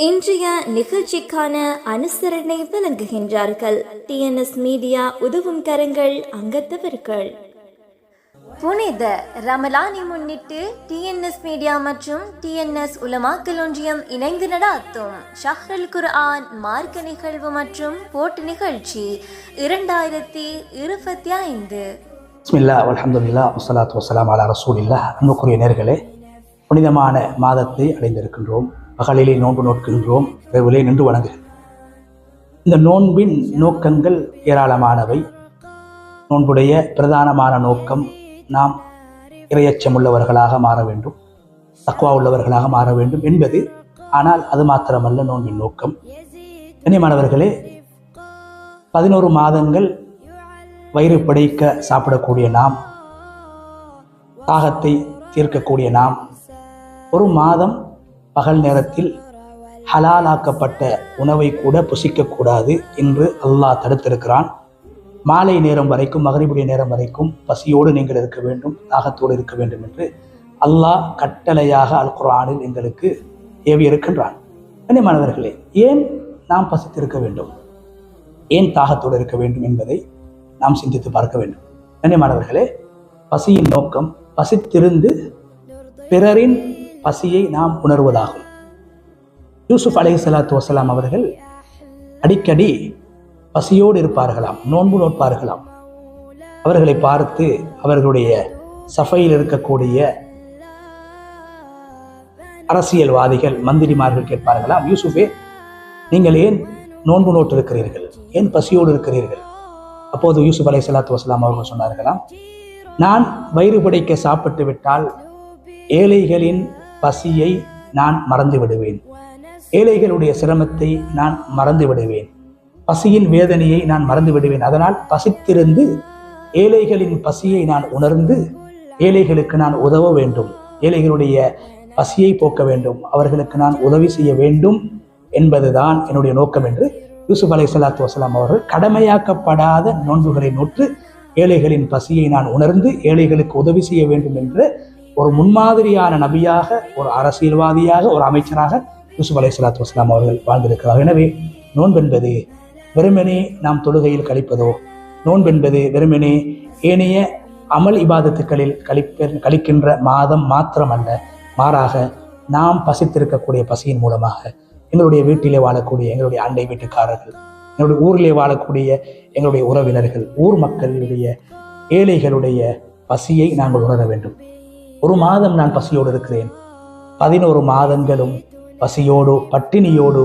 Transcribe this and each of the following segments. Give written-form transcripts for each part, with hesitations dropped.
இன்றைய நிகழ்ச்சிக்கான அனுசரணை வழங்குகின்றார்கள் டிஎன்எஸ் மீடியா உதவும் கரங்கள் அங்கத்தவர்கள். புனித ரமலானை முன்னிட்டு டிஎன்எஸ் மீடியா மற்றும் டிஎன்எஸ் உலமாக்கல் ஒன்றியம் இணைந்து நடாத்தும் ஷஹ்ருல் குர்ஆன் மார்க்க நிகழ்வு மற்றும் போட்டி நிகழ்ச்சி 2025. பிஸ்மில்லாஹ் வல்ஹம்துலில்லாஹ் வஸ்ஸலாத்து வஸ்ஸலாமு அலா ரசூலில்லாஹ். அன்புக்குரிய நேயர்களே, புனிதமான மாதத்தை அடைந்திருக்கின்றோம். பகலிலே நோன்பு நோட்கின்றோம், இரவிலே நின்று வணங்குகிறோம். இந்த நோன்பின் நோக்கங்கள் ஏராளமானவை. நோன்புடைய பிரதானமான நோக்கம் நாம் இறையச்சம் உள்ளவர்களாக மாற வேண்டும், தக்வா உள்ளவர்களாக மாற வேண்டும் என்பது. ஆனால் அது மாத்திரமல்ல நோன்பின் நோக்கம். கண்ணியமானவர்களே, 11 மாதங்கள் வயிறு பிடைக்க சாப்பிடக்கூடிய நாம், தாகத்தை தீர்க்கக்கூடிய நாம், ஒரு மாதம் பகல் நேரத்தில் ஹலாலாக்கப்பட்ட உணவை கூட புசிக்கக்கூடாது என்று அல்லாஹ் தடுத்திருக்கிறான். மாலை நேரம் வரைக்கும், மகரிபுடைய நேரம் வரைக்கும் பசியோடு நீங்கள் இருக்க வேண்டும், தாகத்தோடு இருக்க வேண்டும் என்று அல்லாஹ் கட்டளையாக அல் குர்ஆனில் எங்களுக்கு ஏவி இருக்கின்றான். கண்ணியமானவர்களே, ஏன் நாம் பசித்திருக்க வேண்டும், ஏன் தாகத்தோடு இருக்க வேண்டும் என்பதை நாம் சிந்தித்து பார்க்க வேண்டும். கண்ணியமானவர்களே, பசியின் நோக்கம் பசித்திருந்து பிறரின் பசியை நாம் உணர்வதாகும். யூசுப் அலைஹிஸ்ஸலாத்து வஸ்ஸலாம் அவர்கள் அடிக்கடி பசியோடு இருப்பார்களாம், நோன்பு நோட்பார்களாம். அவர்களை பார்த்து அவர்களுடைய சபையில் இருக்கக்கூடிய அரசியல்வாதிகள், மந்திரிமார்கள் கேட்பார்களாம், யூசுஃபே, நீங்கள் ஏன் நோன்பு நோட்டு இருக்கிறீர்கள், ஏன் பசியோடு இருக்கிறீர்கள்? அப்போது யூசுப் அலைஹிஸ்ஸலாத்து வஸ்ஸலாம் அவர்கள் சொன்னார்களாம், நான் வயிறு பிடைக்க சாப்பிட்டு விட்டால் ஏழைகளின் பசியை நான் மறந்து விடுவேன், ஏழைகளுடைய சிரமத்தை நான் மறந்து விடுவேன், பசியின் வேதனையை நான் மறந்து விடுவேன். அதனால் பசித்திருந்து ஏழைகளின் பசியை நான் உணர்ந்து ஏழைகளுக்கு நான் உதவ வேண்டும், ஏழைகளுடைய பசியை போக்க வேண்டும், அவர்களுக்கு நான் உதவி செய்ய வேண்டும் என்பதுதான் என்னுடைய நோக்கம் என்று யூசுப் அலைஹிஸ்ஸலாத்து வஸ்ஸலாம் அவர்கள் கடமையாக்கப்படாத நோன்புகளை நோற்று ஏழைகளின் பசியை நான் உணர்ந்து ஏழைகளுக்கு உதவி செய்ய வேண்டும் என்று ஒரு முன்மாதிரியான நபியாக, ஒரு அரசியல்வாதியாக, ஒரு அமைச்சராக யூசுப் அலைஹிஸ்ஸலாத்து வஸ்ஸலாம் அவர்கள் வாழ்ந்திருக்கிறார். எனவே நோன்பென்பது வெறுமனே நாம் தொழுகையில் கழிப்பதோ, நோன்பென்பது வெறுமனே ஏனைய அமல் இபாதத்துக்களில் கழிக்கின்ற மாதம் மாத்திரமல்ல. மாறாக நாம் பசித்திருக்கக்கூடிய பசியின் மூலமாக எங்களுடைய வீட்டிலே வாழக்கூடிய எங்களுடைய அண்டை வீட்டுக்காரர்கள், எங்களுடைய ஊரிலே வாழக்கூடிய எங்களுடைய உறவினர்கள், ஊர் மக்களுடைய, ஏழைகளுடைய பசியை நாங்கள் உணர வேண்டும். ஒரு மாதம் நான் பசியோடு இருக்கிறேன், 11 மாதங்களும் பசியோடு பட்டினியோடு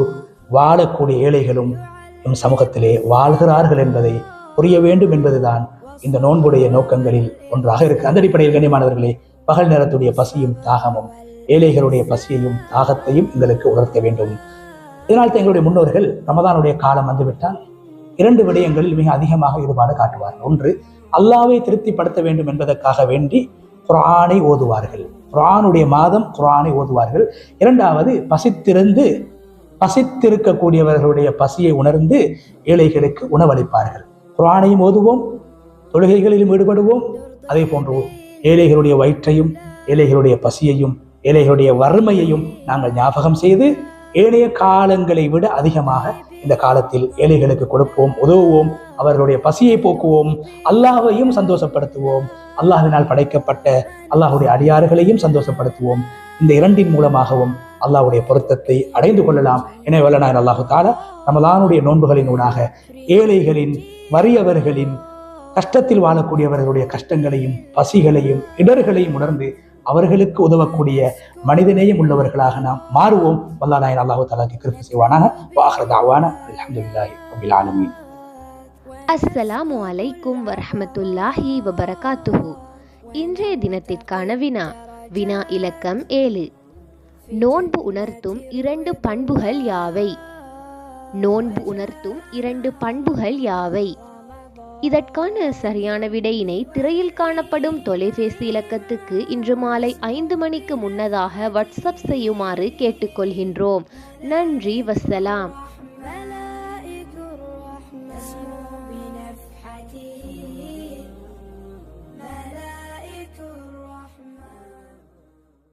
வாழக்கூடிய ஏழைகளும் எம் சமூகத்திலே வாழ்கிறார்கள் என்பதை புரிய வேண்டும் என்பதுதான் இந்த நோன்புடைய நோக்கங்களில் ஒன்றாக இருக்கு. அந்த அடிப்படையில் கண்ணியமானவர்களே, பகல் நேரத்துடைய பசியும் தாகமும் ஏழைகளுடைய பசியையும் தாகத்தையும் எங்களுக்கு உணர்த்த வேண்டும். இதனால் எங்களுடைய முன்னோர்கள் ரமதானுடைய காலம் வந்துவிட்டால் 2 விடயங்களில் மிக அதிகமாக ஈடுபாடு காட்டுவார்கள். ஒன்று, அல்லாஹ்வை திருப்திப்படுத்த வேண்டும் என்பதற்காக வேண்டி குர்ஆனை ஓதுவார்கள், குர்ஆனுடைய மாதம் குர்ஆனை ஓதுவார்கள். 2வது, பசித்திருக்கக்கூடியவர்களுடைய பசியை உணர்ந்து ஏழைகளுக்கு உணவளிப்பார்கள். குர்ஆனையும் ஓதுவோம், தொழுகைகளிலும் ஈடுபடுவோம், அதே போன்று ஏழைகளுடைய வயிற்றையும், ஏழைகளுடைய பசியையும், ஏழைகளுடைய வறுமையையும் நாங்கள் ஞாபகம் செய்து ஏனைய காலங்களை விட அதிகமாக இந்த காலத்தில் ஏழைகளுக்கு கொடுப்போம், உதவுவோம், அவர்களுடைய பசியை போக்குவோம், அல்லாஹ்வையும் சந்தோஷப்படுத்துவோம், அல்லாஹ்வினால் படைக்கப்பட்ட அல்லாஹ்வுடைய அடியார்களையும் சந்தோஷப்படுத்துவோம். இந்த 2 மூலமாகவும் அல்லாஹ்வுடைய பொருத்தத்தை அடைந்து கொள்ளலாம். எனவே வல்லநாயன் அல்லாஹு தஆலா ரமலானுடைய நோன்புகளினூடாக ஏழைகளின், வறியவர்களின், கஷ்டத்தில் வாழக்கூடியவர்களுடைய கஷ்டங்களையும் பசிகளையும் இடர்களையும் உணர்ந்து அவர்களுக்கு உதவக்கூடிய மனிதநேயம் உள்ளவர்களாக நாம் மாறுவோம். வல்லநாயன் அல்லாஹு தஆலாவுக்கு கிருபை செய்வானாக. வஆகிரு தஅவானா அல்ஹம்துலில்லாஹி ரப்பில் ஆலமீன். அஸ்ஸலாமு அலைக்கும் வரஹ்மத்துல்லாஹி வபரகாத்துஹு. இன்றைய தினத்திற்கான வினா இலக்கம் 7. நோன்பு உணர்த்தும் 2 பண்புகள் யாவை? நோன்பு உணர்த்தும் 2 பண்புகள் யாவை? இதற்கான சரியான விடையினை திரையில் காணப்படும் தொலைபேசி இலக்கத்துக்கு இன்று மாலை 5 மணிக்கு முன்னதாக வாட்ஸ்அப் செய்யுமாறு கேட்டுக்கொள்கின்றோம். நன்றி, வஸ்ஸலாம்.